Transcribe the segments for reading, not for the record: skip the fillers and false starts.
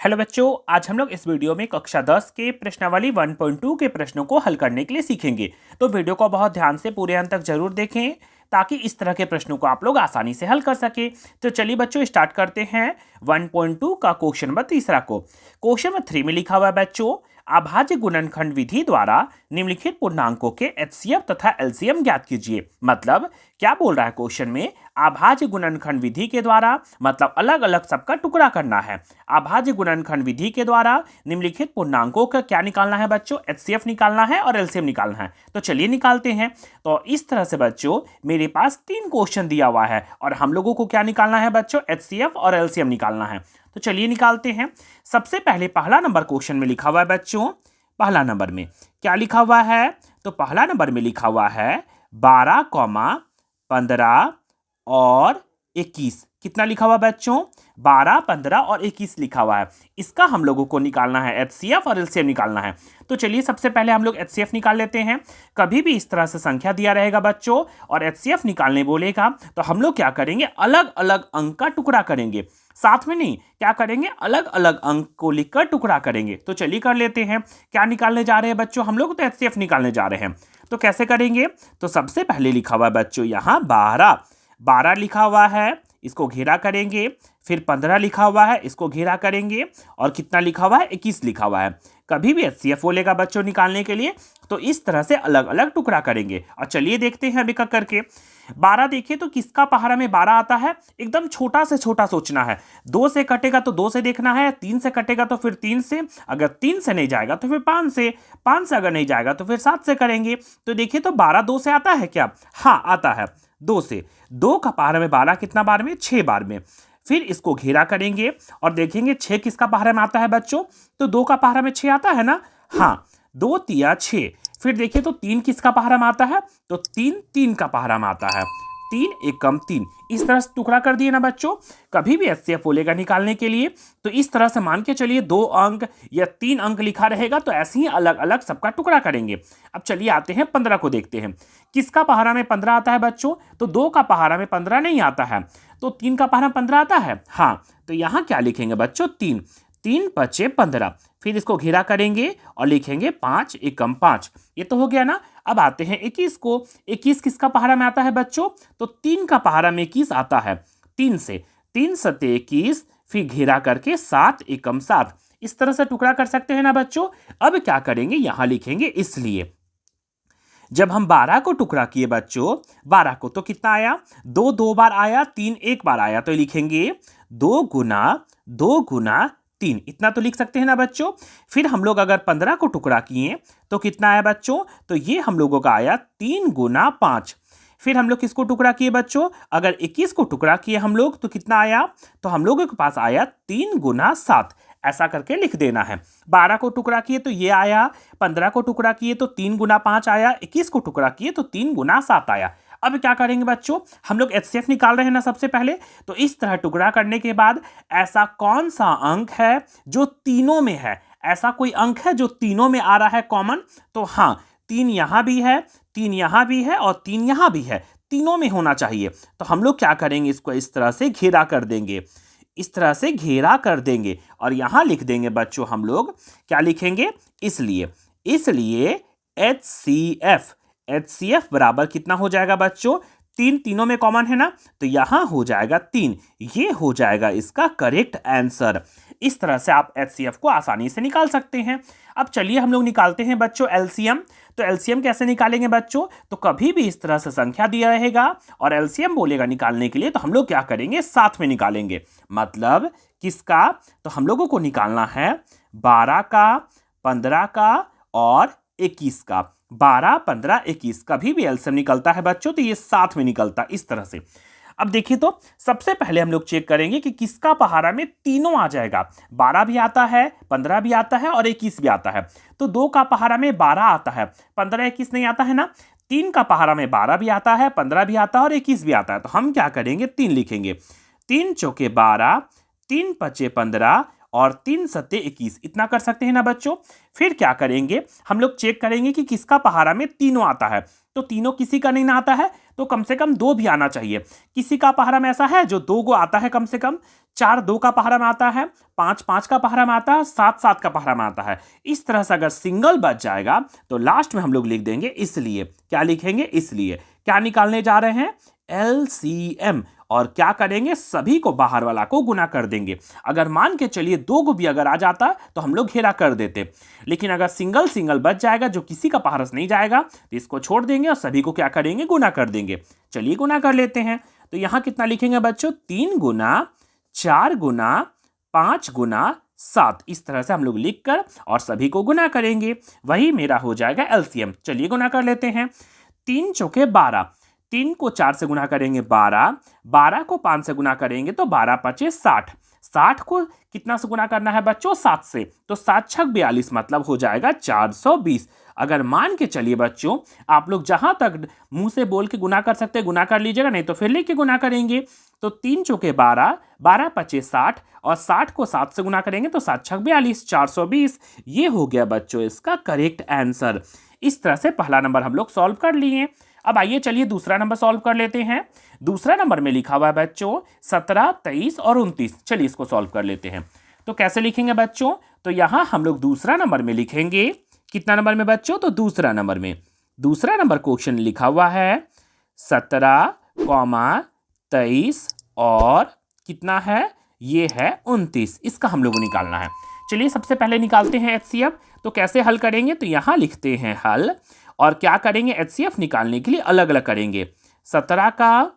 Hello बच्चों, आज हम लोग इस वीडियो में कक्षा 10 के प्रश्नावली 1.2 के प्रश्नों को हल करने के लिए सीखेंगे। तो वीडियो को बहुत ध्यान से पूरे अंत तक जरूर देखें ताकि इस तरह के प्रश्नों को आप लोग आसानी से हल कर सके। तो चलिए बच्चों, स्टार्ट करते हैं 1.2 का क्वेश्चन नंबर तीसरा को। क्वेश्चन नंबर 3 में लिखा हुआ है बच्चों, अभाज्य गुणनखंड विधि द्वारा निम्नलिखित पूर्णांकों के एचसीएफ तथा एलसीएम ज्ञात कीजिए। मतलब क्या बोल रहा है क्वेश्चन में, अभाज्य गुणनखंड विधि के द्वारा, मतलब अलग अलग सबका टुकड़ा करना है। अभाज्य गुणनखंड विधि के द्वारा निम्नलिखित पूर्णांकों का क्या निकालना है बच्चों, एचसीएफ निकालना है और एलसीएम निकालना है। तो चलिए निकालते हैं। तो इस तरह से बच्चों मेरे पास 3 क्वेश्चन दिया हुआ है और हम लोगों को क्या निकालना है बच्चों, एचसीएफ और एलसीएम निकालना है। तो चलिए निकालते हैं। सबसे पहले पहला नंबर क्वेश्चन में लिखा हुआ है बच्चों, पहला नंबर में क्या लिखा हुआ है, तो पहला नंबर में लिखा हुआ है 12, 15 और 21। कितना लिखा हुआ बच्चों, 12, 15 और 21 लिखा हुआ है। इसका हम लोगों को निकालना है एचसीएफ और एलसीएम निकालना है। तो चलिए सबसे पहले हम लोग एचसीएफ निकाल लेते हैं। कभी भी इस तरह से संख्या दिया रहेगा बच्चों और एचसीएफ निकालने बोलेगा तो हम लोग क्या करेंगे, अलग अलग अंक का टुकड़ा करेंगे, साथ में नहीं, क्या करेंगे, अलग अलग अंक को लिखकर टुकड़ा करेंगे। तो चलिए कर लेते हैं। क्या निकालने जा रहे हैं बच्चों हम लोग, तो एचसीएफ निकालने जा रहे हैं। तो कैसे करेंगे, तो सबसे पहले लिखा हुआ है बच्चों यहाँ 12 लिखा हुआ है, इसको घेरा करेंगे। फिर 15 लिखा हुआ है, इसको घेरा करेंगे। और कितना लिखा हुआ है, 21 लिखा हुआ है। कभी भी एचसीएफ बोलेगा बच्चों निकालने के लिए तो इस तरह से अलग अलग टुकड़ा करेंगे। और चलिए देखते हैं अभी का करके। 12 देखिए तो किसका पहाड़ा में 12 आता है, एकदम छोटा से छोटा सोचना है। 2 से कटेगा तो 2 से देखना है, 3 से कटेगा तो फिर 3 से, अगर 3 से नहीं जाएगा तो फिर 5 से, 5 से अगर नहीं जाएगा तो फिर 7 से करेंगे। तो देखिए तो 12 2 से आता है क्या, हाँ आता है 2 से। 2 का पहाड़ा में 12 कितना बार में, 6 बार में। फिर इसको घेरा करेंगे और देखेंगे 6 किसका पहाड़ा में आता है बच्चों, तो 2 का पहाड़ा में 6 आता है ना, हाँ 2 तिया 6। फिर देखिए तो 3 किसका पहाड़ा में आता है, तो 3 का पहाड़ा में आता है, 3 एकम 3। इस तरह से टुकड़ा कर दिए ना बच्चों। कभी भी एचसीएफ बोलेगा निकालने के लिए तो इस तरह से मान के चलिए 2 अंक या 3 अंक लिखा रहेगा, तो ऐसे ही अलग अलग सबका टुकड़ा करेंगे। अब चलिए आते हैं 15 को देखते हैं। किसका पहाड़ा में 15 आता है बच्चों, तो 2 का पहाड़ा में 15 नहीं आता है, तो 3 का पहाड़ा में 15 आता है, हाँ। तो यहाँ क्या लिखेंगे बच्चों, 3 5 15। फिर इसको घेरा करेंगे और लिखेंगे 5 एकम 5। ये तो हो गया ना। अब आते हैं 21 को। 21 किसका पहाड़ा में आता है बच्चों, तो 3 का पहाड़ा में 21 आता है, 3 से, 3 सते 21, फिर घेरा करके 7 एकम 7। इस तरह से टुकड़ा कर सकते हैं ना बच्चों। अब क्या करेंगे, यहां लिखेंगे इसलिए। जब हम 12 को टुकड़ा किए बच्चों, 12 को तो कितना आया, 2 2 बार आया, 3 1 बार आया, तो लिखेंगे 2 गुना 3। इतना तो लिख सकते हैं ना बच्चों। फिर हम लोग अगर 15 को टुकड़ा किए तो कितना आया बच्चों, तो ये हम लोगों का आया 3 गुना 5। फिर हम लोग किसको टुकड़ा किए बच्चों, अगर 21 को टुकड़ा किए हम लोग तो कितना आया, तो हम लोगों के पास आया 3 गुना 7। ऐसा करके लिख देना है। 12 को टुकड़ा किए तो ये आया, 15 को टुकड़ा किए तो 3 गुना 5 आया, 21 को टुकड़ा किए तो 3 गुना 7 आया। अब क्या करेंगे बच्चों, हम लोग एचसीएफ निकाल रहे हैं ना सबसे पहले। तो इस तरह टुकड़ा करने के बाद ऐसा कौन सा अंक है जो तीनों में है, ऐसा कोई अंक है जो तीनों में आ रहा है कॉमन, तो हाँ 3 यहां भी है, 3 यहां भी है और 3 यहां भी है, तीनों में होना चाहिए। तो हम लोग क्या करेंगे, इसको इस तरह से घेरा कर देंगे, इस तरह से घेरा कर देंगे और यहां लिख देंगे बच्चों हम लोग, क्या लिखेंगे, इसलिए एचसीएफ बराबर कितना हो जाएगा बच्चों, 3 तीनों में कॉमन है ना, तो यहां हो जाएगा 3। ये हो जाएगा इसका करेक्ट आंसर। इस तरह से आप एचसीएफ को आसानी से निकाल सकते हैं। अब चलिए हम लोग निकालते हैं बच्चों एलसीएम। तो एलसीएम कैसे निकालेंगे बच्चों, तो कभी भी इस तरह से संख्या दिया रहेगा और एलसीएम बोलेगा निकालने के लिए तो हम लोग क्या करेंगे, साथ में निकालेंगे। मतलब किसका, तो हम लोगों को निकालना है 12 का, 15 का और 21 का। 12 15 21 कभी भी एलसीएम निकलता है बच्चों तो ये साथ में निकलता है इस तरह से। अब देखिए तो सबसे पहले हम लोग चेक करेंगे कि किसका पहाड़ा में तीनों आ जाएगा। 12 भी आता है, 15 भी आता है और 21 भी आता है। तो 2 का पहाड़ा में 12 आता है, 15 21 नहीं आता है ना। 3 का पहाड़ा में 12 भी आता है, 15 भी आता है और 21 भी आता है। तो हम क्या करेंगे, 3 लिखेंगे, 3 चौके 12, 3 पचे 15 और 3 सत्ते 21, इतना कर सकते हैं ना बच्चों। फिर क्या करेंगे, हम लोग चेक करेंगे कि किसका पहाड़ा में तीनों आता है। तो तीनों किसी का नहीं ना आता है, तो कम से कम 2 भी आना चाहिए। किसी का पहाड़ा में ऐसा है जो 2 गो आता है, कम से कम 4 2 का पहाड़ा में आता है, 5 5 का पहाड़ा में आता है, 7 7 का पहाड़ा में आता है। इस तरह से अगर सिंगल बच जाएगा तो लास्ट में हम लोग लिख देंगे इसलिए। क्या लिखेंगे, इसलिए। क्या निकालने जा रहे हैं, LCM। और क्या करेंगे, सभी को बाहर वाला को गुना कर देंगे। अगर मान के चलिए 2 को भी अगर आ जाता तो हम लोग घेरा कर देते, लेकिन अगर सिंगल सिंगल बच जाएगा जो किसी का पहाड़ा नहीं जाएगा तो इसको छोड़ देंगे और सभी को क्या करेंगे, गुना कर देंगे। चलिए गुना कर लेते हैं। तो यहां कितना लिखेंगे बच्चों, 3 गुना 4 गुना 5 गुना 7, इस तरह से हम लोग लिखकर और सभी को गुना करेंगे। वही मेरा हो जाएगा LCM। चलिए गुना कर लेते हैं। 3 चौके 12, 3 को 4 से गुना करेंगे 12, 12 को 5 से गुना करेंगे तो 12 पचे 60, 60 को कितना से गुना करना है बच्चों, 7 से, तो 7 छक 42, मतलब हो जाएगा 420। अगर मान के चलिए बच्चों, आप लोग जहां तक मुंह से बोल के गुना कर सकते हैं गुना कर लीजिएगा, नहीं तो फिर लिख के गुना करेंगे। तो 3 चौके 12, 12 पचे 60 और 60 को 7 से गुना करेंगे तो 7 छक 42, 420। ये हो गया बच्चों इसका करेक्ट आंसर। इस तरह से पहला नंबर हम लोग सॉल्व कर लिए। अब आइए चलिए दूसरा नंबर सॉल्व कर लेते हैं। दूसरा नंबर में लिखा हुआ है बच्चों 17, 23 और 29। चलिए इसको सॉल्व कर लेते हैं। तो कैसे लिखेंगे बच्चों, तो यहां हम लोग दूसरा नंबर में लिखेंगे, कितना नंबर में बच्चों, तो दूसरा नंबर में। दूसरा नंबर क्वेश्चन लिखा हुआ है 17, 23 और कितना है, ये है 29। इसका हम लोग को निकालना है। चलिए सबसे पहले निकालते हैं HCF। तो कैसे हल करेंगे, तो यहां लिखते हैं हल और क्या करेंगे, HCF निकालने के लिए अलग अलग करेंगे। 17 का,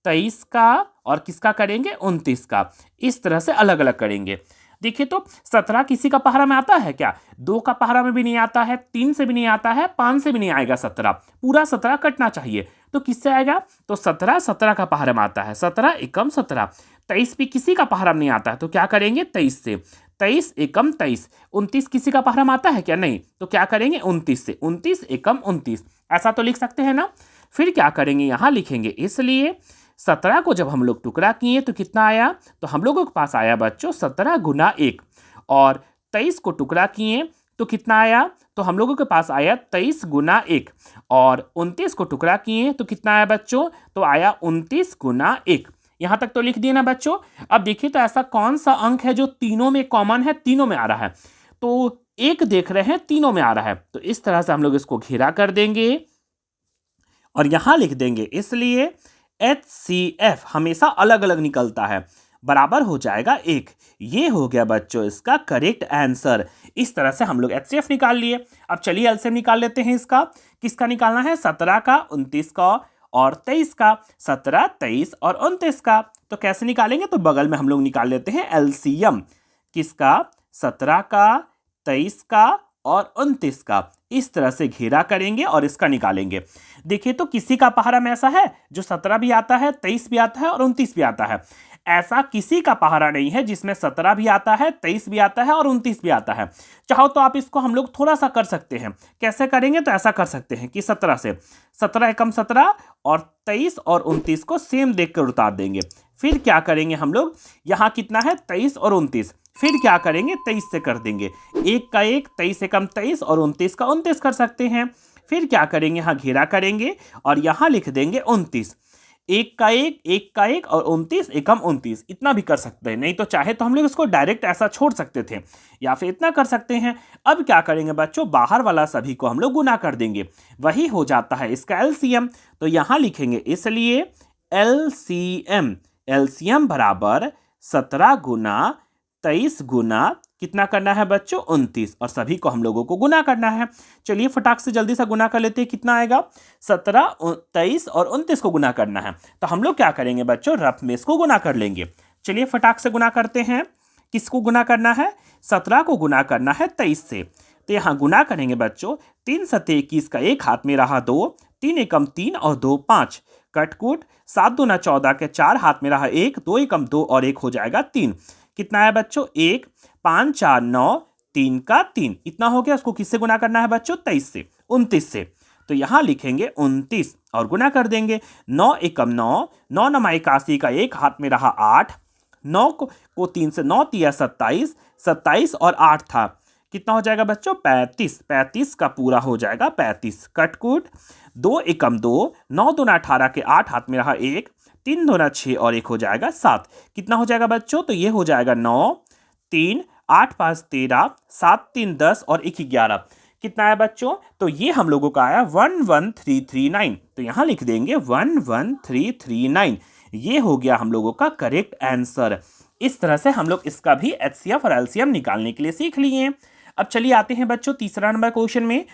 23 का और किसका करेंगे, 29 का। इस तरह से अलग अलग करेंगे। देखिए तो 17 किसी का पहाड़ा में आता है क्या, 2 का पहाड़ा में भी नहीं आता है, 3 से भी नहीं आता है, 5 से भी नहीं आएगा। 17 पूरा 17 कटना चाहिए, तो किससे आएगा, तो 17 17 का पहाड़ा में आता है, 17 एकम 17। 23 भी किसी का पहाड़ा में नहीं आता है, तो क्या करेंगे 23 से, 23 एकम 23। 29 किसी का पहाड़ा में आता है क्या, नहीं, तो क्या करेंगे 29 से, 29 एकम 29। ऐसा तो लिख सकते हैं ना। फिर क्या करेंगे, यहां लिखेंगे इसलिए। 17 को जब हम लोग टुकड़ा किए तो कितना आया, तो हम लोगों के पास आया बच्चों 17 गुना 1। और 23 को टुकड़ा किए तो कितना आया, तो हम लोगों के पास आया 23 गुना 1। और 29 को टुकड़ा किए तो कितना आया बच्चों, तो आया 29 गुना 1। यहां तक तो लिख दिए ना बच्चों। अब देखिए तो ऐसा कौन सा अंक है जो तीनों में कॉमन है, तीनों में आ रहा है, तो एक देख रहे हैं तीनों में आ रहा है, तो इस तरह से हम लोग इसको घेरा कर देंगे और यहां लिख देंगे इसलिए। HCF हमेशा अलग अलग निकलता है, बराबर हो जाएगा 1। ये हो गया बच्चों इसका करेक्ट आंसर। इस तरह से हम लोग HCF निकाल लिए। अब चलिए LCM निकाल लेते हैं इसका। किसका निकालना है, 17 का, 29 का और 23 का। 17, 23 और 29 का। तो कैसे निकालेंगे, तो बगल में हम लोग निकाल लेते हैं LCM। किसका, 17 का, 23 का और 29 का। इस तरह से घेरा करेंगे और इसका निकालेंगे। देखिए तो किसी का पहाड़ा में ऐसा है जो 17 भी आता है, 23 भी आता है और 29 भी आता है। ऐसा किसी का पहाड़ा नहीं है जिसमें 17 भी आता है, 23 भी आता है और 29 भी आता है। चाहो तो आप इसको हम लोग थोड़ा सा कर सकते हैं। कैसे करेंगे, तो ऐसा कर सकते हैं कि 17 से 17 एकम 17 और 23 और 29 को सेम देखकर उतार देंगे। फिर क्या करेंगे हम लोग, यहाँ कितना है 23 और 29, फिर क्या करेंगे 23 से कर देंगे। 1 का 1, 23 एकम 23 और 29 का 29 कर सकते हैं। फिर क्या करेंगे, यहाँ घेरा करेंगे और यहाँ लिख देंगे 29। 1 का 1, 1 का 1 और 29 एकम 29, इतना भी कर सकते हैं। नहीं तो चाहे तो हम लोग इसको डायरेक्ट ऐसा छोड़ सकते थे या फिर इतना कर सकते हैं। अब क्या करेंगे बच्चों, बाहर वाला सभी को हम लोग गुना कर देंगे, वही हो जाता है इसका LCM। तो यहाँ लिखेंगे इसलिए LCM बराबर 17 गुना 23 गुना कितना करना है बच्चों, 29, और सभी को हम लोगों को गुना करना है। चलिए फटाक से जल्दी से गुना कर लेते हैं। कितना आएगा, 17, 23 और 29 को गुना करना है। तो हम लोग क्या करेंगे बच्चों, रफ में इसको गुना कर लेंगे। चलिए फटाक से गुना करते हैं। किसको गुना करना है, 17 को गुना करना है 23 से। तो यहाँ गुना करेंगे बच्चों, 3 सत्ते 21 का 1 हाथ में रहा 2, 3 एकम 3 और 2 5, कटकुट 7 दूना 14 के 4 हाथ में रहा 1, 2 एकम 2 और 1 हो जाएगा 3। कितना है बच्चों, 1, 5, 4, 9, 3 का 3, इतना हो गया। उसको किससे गुना करना है बच्चों, 23 से, 29 से। तो यहां लिखेंगे 29 और गुना कर देंगे। 9 एकम 9, 9 9 81 का 1 हाथ में रहा 8, 9 को 3 से 9 तिया 27, 27 और 8 था, कितना हो जाएगा बच्चों 35, 35 का पूरा हो जाएगा 35, कटकूट 2 एकम 2, 9 दूना 18 के 8 हाथ में रहा 1, 3 दूना 6 और 1 हो जाएगा 7, कितना हो जाएगा बच्चों, तो ये हो जाएगा 9, 3, 8 5 13, 7 3 10 और 1 11, कितना आया बच्चों, तो ये हम लोगों का आया 11339, तो यहां लिख देंगे 11339, ये हो गया हम लोगों का करेक्ट आंसर। इस तरह से हम लोग इसका भी एचसीएफ और एलसीएम निकालने के लिए सीख लिए। अब चलिए आते हैं बच्चों तीसरा नंबर क्वेश्चन में।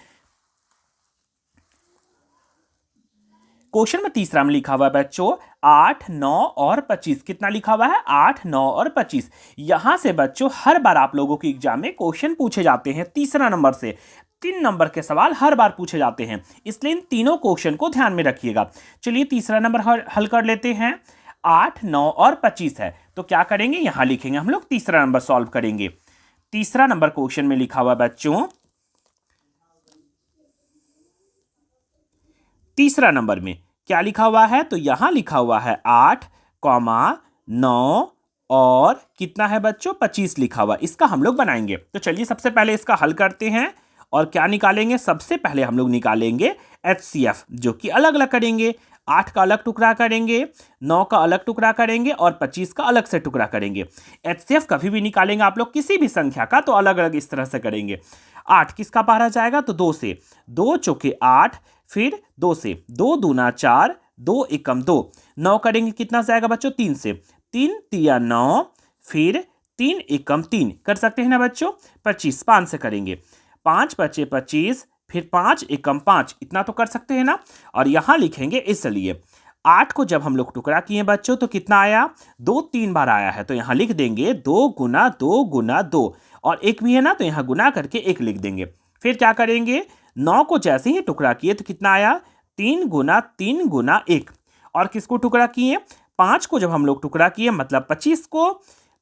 क्वेश्चन में तीसरा में लिखा हुआ है बच्चों 8, 9 और 25, कितना लिखा हुआ है 8, 9 और 25। यहां से बच्चों हर बार आप लोगों के एग्जाम में क्वेश्चन पूछे जाते हैं तीसरा नंबर से, 3 नंबर के सवाल हर बार पूछे जाते हैं, इसलिए इन तीनों क्वेश्चन को ध्यान में रखिएगा। चलिए तीसरा नंबर हल कर लेते हैं। 8, 9 और 25 है, तो क्या करेंगे, यहां लिखेंगे हम लोग तीसरा नंबर सॉल्व करेंगे। तीसरा नंबर क्वेश्चन में लिखा हुआ बच्चों, तीसरा नंबर में क्या लिखा हुआ है, तो यहां लिखा हुआ है 8, 9 और कितना है बच्चों 25 लिखा हुआ, इसका हम लोग बनाएंगे। तो चलिए सबसे पहले इसका हल करते हैं और क्या निकालेंगे, सबसे पहले हम लोग निकालेंगे एचसीएफ, जो कि अलग अलग करेंगे। 8 का अलग टुकड़ा करेंगे, 9 का अलग टुकड़ा करेंगे और 25 का अलग से टुकड़ा करेंगे। एचसीएफ कभी भी निकालेंगे आप लोग किसी भी संख्या का तो अलग अलग इस तरह से करेंगे। 8 किसका पहाड़ा जाएगा, तो 2 से, 2 चौके 8, फिर 2 से, 2 दूना 4, 2 एकम 2, 9 करेंगे कितना जाएगा बच्चों 3 से, 3 तिया 9, फिर 3 एकम 3 कर सकते हैं ना बच्चों। 25 5 से करेंगे, 5 बचे 25, फिर 5 एकम 5, इतना तो कर सकते हैं ना। और यहां लिखेंगे इसलिए 8 को जब हम लोग टुकड़ा किए बच्चों तो कितना आया, 2 3 बार आया है, तो यहां लिख देंगे 2 गुना 2 गुना 2, और 1 भी है ना, तो यहां गुना करके 1 लिख देंगे। फिर क्या करेंगे, 9 को जैसे ही टुकड़ा किए तो कितना आया, 3 गुना 3 गुना 1, और किसको टुकड़ा किए, 5 को जब हम लोग टुकड़ा किए मतलब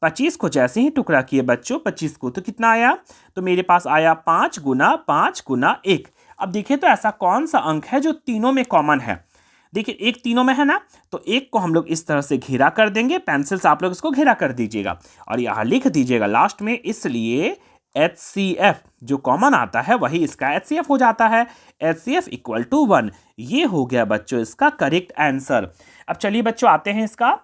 25 को जैसे ही टुकड़ा किए बच्चों 25 को, तो कितना आया, तो मेरे पास आया 5 गुना 5 गुना 1। अब देखिए तो ऐसा कौन सा अंक है जो तीनों में कॉमन है, देखिए एक तीनों में है ना, तो एक को हम लोग इस तरह से घेरा कर देंगे, पेंसिल से आप लोग इसको घेरा कर दीजिएगा और यहां लिख दीजिएगा लास्ट में, इसलिए HCF जो कॉमन आता है वही इसका HCF हो जाता है, HCF इक्वल टू 1। ये हो गया बच्चों इसका करेक्ट आंसर। अब चलिए बच्चों आते हैं इसका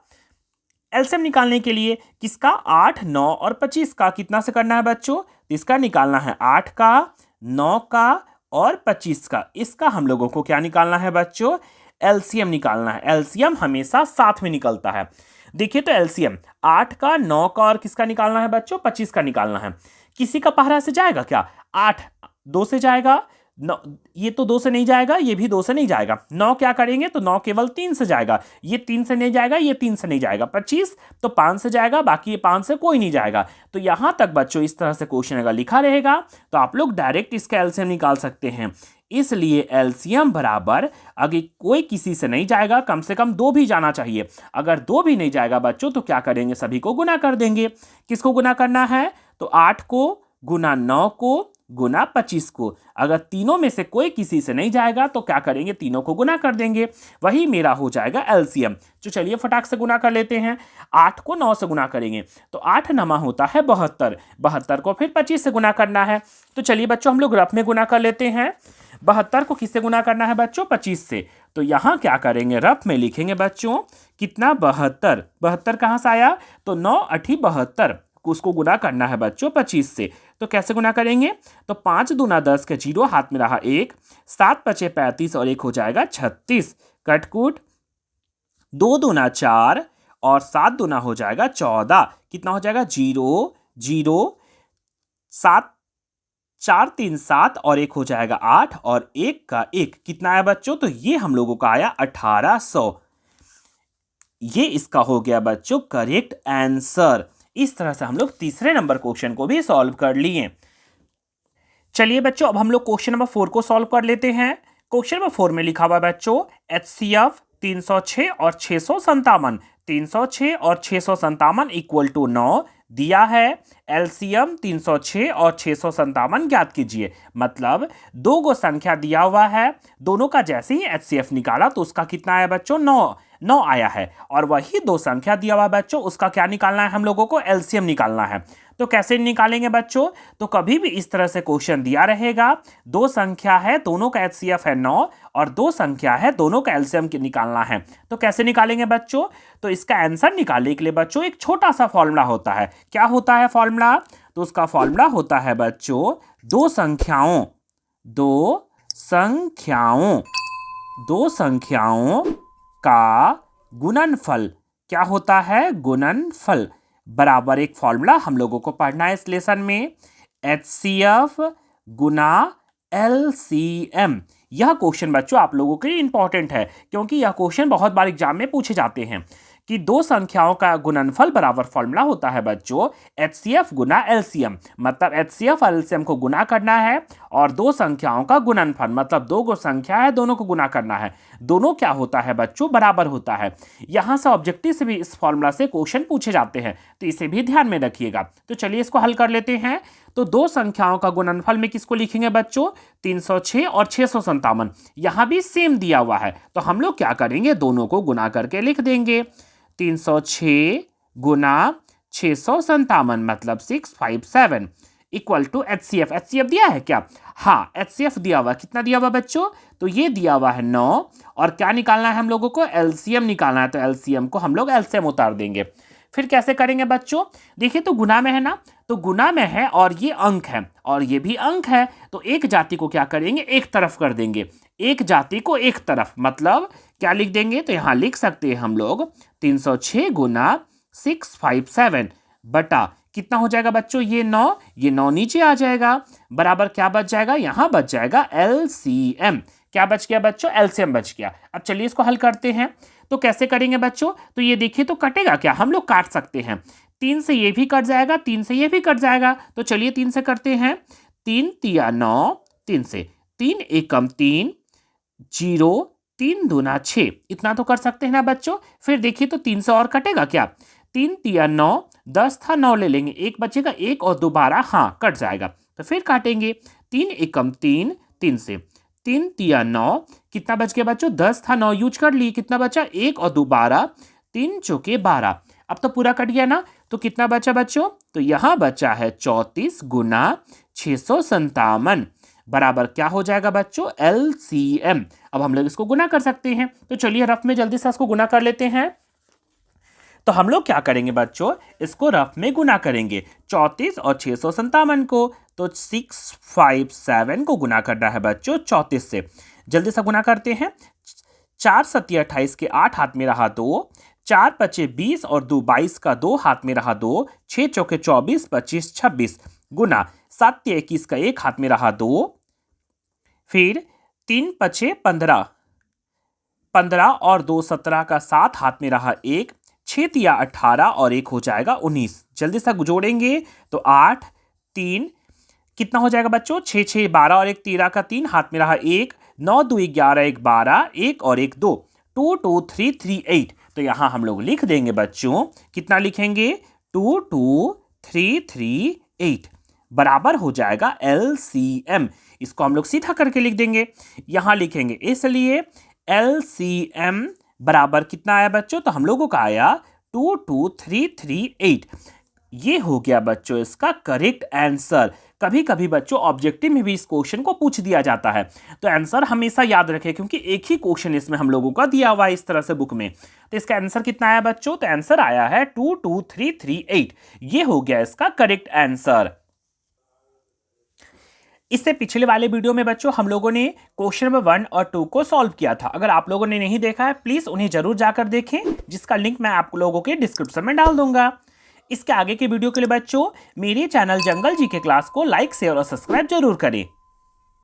एलसीएम निकालने के लिए, किसका 8, 9 और 25 का, कितना से करना है बच्चों, इसका निकालना है 8 का, 9 का और 25 का, इसका हम लोगों को क्या निकालना है बच्चों, एलसीएम निकालना है। एलसीएम हमेशा साथ में निकलता है। देखिए तो एलसीएम 8 का, 9 का और किसका निकालना है बच्चों, 25 का निकालना है। किसी का पहरा से जाएगा क्या, 8 2 से जाएगा, 9 ये तो 2 से नहीं जाएगा, ये भी 2 से नहीं जाएगा। 9 क्या करेंगे, तो 9 केवल 3 से जाएगा, ये 3 से नहीं जाएगा, ये 3 से नहीं जाएगा। 25 तो 5 से जाएगा, बाकी ये 5 से कोई नहीं जाएगा। तो यहां तक बच्चों इस तरह से क्वेश्चन अगर लिखा रहेगा तो आप लोग डायरेक्ट इसका एलसीएम निकाल सकते हैं। इसलिए एलसीएम बराबर, अगर कोई किसी से नहीं जाएगा कम से कम 2 भी जाना चाहिए। अगर 2 भी नहीं जाएगा बच्चों तो क्या करेंगे, सभी को गुना कर देंगे। किसको गुना करना है, तो 8 को गुना 9 को गुना 25 को। अगर तीनों में से कोई किसी से नहीं जाएगा तो क्या करेंगे, तीनों को गुना कर देंगे, वही मेरा हो जाएगा एलसीएम। तो चलिए फटाक से गुना कर लेते हैं। 8 को 9 से गुना करेंगे तो 8 नमा होता है 72, 72 को फिर 25 से गुना करना है। तो चलिए बच्चों हम लोग रफ में गुना कर लेते हैं। 72 को किससे गुना करना है बच्चों, 25 से। तो यहां क्या करेंगे, रफ में लिखेंगे बच्चों कितना 72, 72 कहां से आया, तो 9 8 72, उसको गुना करना है बच्चों 25 से। तो कैसे गुना करेंगे, तो 5 दूना 10 के 0 हाथ में रहा 1, 7 बचे 35 और 1 हो जाएगा 36, कटकूट 2 दूना 4 और 7 दूना हो जाएगा 14, कितना हो जाएगा 0 0 7 4 3 7 और 1 हो जाएगा 8 और 1 का 1 कितना आया बच्चों, तो ये हम लोगों का आया 1800। ये इसका हो गया बच्चों करेक्ट आंसर। इस तरह से हम लोग तीसरे नंबर क्वेश्चन को भी सॉल्व कर लिए। चलिए बच्चों अब हम लोग क्वेश्चन नंबर 4 को सॉल्व कर लेते हैं। क्वेश्चन नंबर 4 में लिखा हुआ बच्चों HCF 306 और 657, 306 और 657 इक्वल टू 9 दिया है। एलसीएम 306 और 657 ज्ञात कीजिए। मतलब दो गो संख्या दिया हुआ है, दोनों का जैसे ही HCF निकाला तो उसका कितना आया बच्चों, 9 आया है। और वही दो संख्या दिया हुआ बच्चों, उसका क्या निकालना है हम लोगों को, एलसीएम निकालना है। तो कैसे निकालेंगे बच्चों? तो कभी भी इस तरह से क्वेश्चन दिया रहेगा, दो संख्या है, दोनों का एचसीएफ है 9 और दो संख्या है, दोनों का एलसीएम निकालना है, तो कैसे निकालेंगे बच्चों? तो इसका आंसर निकालने के लिए बच्चों एक छोटा सा फॉर्मूला होता है। क्या होता है फॉर्मूला? तो उसका फॉर्मूला होता है बच्चों दो संख्याओं का गुणनफल। क्या होता है? गुणनफल बराबर एक फॉर्मूला हम लोगों को पढ़ना है इस लेसन में, एचसीएफ गुना एलसीएम। यह क्वेश्चन बच्चों आप लोगों के लिए इंपॉर्टेंट है, क्योंकि यह क्वेश्चन बहुत बार एग्जाम में पूछे जाते हैं कि दो संख्याओं का गुणनफल बराबर फॉर्मूला होता है बच्चों एचसीएफ गुना एलसीएम। मतलब एचसीएफ और एलसीएम को गुना करना है और दो संख्याओं का गुणनफल, मतलब दो गो संख्या है, दोनों को गुना करना है। दोनों क्या होता है बच्चों? बराबर होता है। यहां से ऑब्जेक्टिव से भी इस फॉर्मूला से क्वेश्चन पूछे जाते हैं, तो इसे भी ध्यान में रखिएगा। तो चलिए इसको हल कर लेते हैं। तो दो संख्याओं का गुणनफल में किसको लिखेंगे बच्चों? 306 और 657। यहां भी सेम दिया हुआ है, तो हम लोग क्या करेंगे? दोनों को गुना करके लिख देंगे। 306 गुना 657 मतलब 657 इक्वल टू एचसीएफ। एचसीएफ दिया है क्या? हाँ, एचसीएफ दिया हुआ। कितना दिया हुआ बच्चों? तो ये दिया हुआ है 9, और क्या निकालना है हम लोगों को? एलसीएम निकालना है। तो एलसीएम को हम लोग एलसीएम उतार देंगे। फिर कैसे करेंगे बच्चों? देखिए, तो गुना में है ना, तो गुना में है और ये अंक है और ये भी अंक है, तो एक जाति को क्या करेंगे? एक तरफ कर देंगे। एक जाति को एक तरफ मतलब क्या लिख देंगे? तो यहां लिख सकते हैं हम लोग 306 गुना 657 बटा कितना हो जाएगा बच्चों? ये 9 नीचे आ जाएगा, बराबर क्या बच जाएगा? यहां बच जाएगा एलसीएम। क्या बच गया बच्चों? एलसीएम बच गया। अब चलिए इसको हल करते हैं। तो कैसे करेंगे बच्चों? तो ये देखिए, तो कटेगा क्या? हम लोग काट सकते हैं। 3 से ये भी कट जाएगा, 3 से ये भी कट जाएगा, तो चलिए 3 से करते हैं। 3 तिया 9, 3 से 3 एकम 3, 0 3 दूना 6, इतना तो कर सकते हैं ना बच्चों। फिर देखिए, तो 3 से और कटेगा क्या? 3 तिया 9, 10 था, 9 ले लेंगे, एक बचेगा, एक और दोबारा हाँ कट जाएगा, तो फिर काटेंगे। 3 एकम 3, 3 से 3 तिया 9, कितना बच गया बच्चों? 10 था, 9 यूज कर लिए, कितना बचा? एक और दोबारा 3 चौके 12। अब तो पूरा कट गया ना, तो कितना बचा बच्चों? तो यहां बचा है 34 गुना 657 बराबर क्या हो जाएगा बच्चों? एलसीएम। अब हम लोग इसको गुना कर सकते हैं, तो चलिए रफ में जल्दी से इसको गुना कर लेते हैं। तो हम लोग क्या करेंगे बच्चों? इसको रफ में गुना करेंगे 34 और 657 को, तो 657 को गुना करना है बच्चों 34 से। जल्दी से गुना करते हैं। 4 सत्ती 28 के 8 हाथ में रहा 2, 4 पचे 20 और 2 22 का 2 हाथ में रहा 2, 6 चौके 24, 25 26 गुना 7 21 का 1 हाथ में रहा 2, फिर 3 पचे 15, 15 और 2 17 का 7 हाथ में रहा 1, 6 तिया 18 और 1 हो जाएगा 19। जल्दी से जोड़ेंगे तो 8 3 कितना हो जाएगा बच्चों? 6 6 12 और 1 13 का 3 हाथ में रहा 1, 9 2 11 1 12, 1 और 1 2, 2 2 3 3 8। तो यहां हम लोग लिख देंगे बच्चों, कितना लिखेंगे? 2 2 3 3 8 बराबर हो जाएगा एलसीएम। इसको हम लोग सीधा करके लिख देंगे, यहां लिखेंगे, इसलिए एलसीएम बराबर कितना आया बच्चों? तो हम लोगों का आया 22338। ये हो गया बच्चों इसका करेक्ट आंसर। कभी कभी बच्चों ऑब्जेक्टिव में भी इस क्वेश्चन को पूछ दिया जाता है, तो आंसर हमेशा याद रखें, क्योंकि एक ही क्वेश्चन इसमें हम लोगों का दिया हुआ है इस तरह से बुक में। तो इसका आंसर कितना आया बच्चों? तो आंसर आया है 22338। ये हो गया इसका करेक्ट आंसर। इससे पिछले वाले वीडियो में बच्चों हम लोगों ने क्वेश्चन नंबर 1 और 2 को सॉल्व किया था। अगर आप लोगों ने नहीं देखा है, प्लीज उन्हें जरूर जाकर देखें, जिसका लिंक मैं आप लोगों के डिस्क्रिप्शन में डाल दूंगा। इसके आगे के वीडियो के लिए बच्चों मेरे चैनल जंगल जी के क्लास को लाइक शेयर और सब्सक्राइब जरूर करें।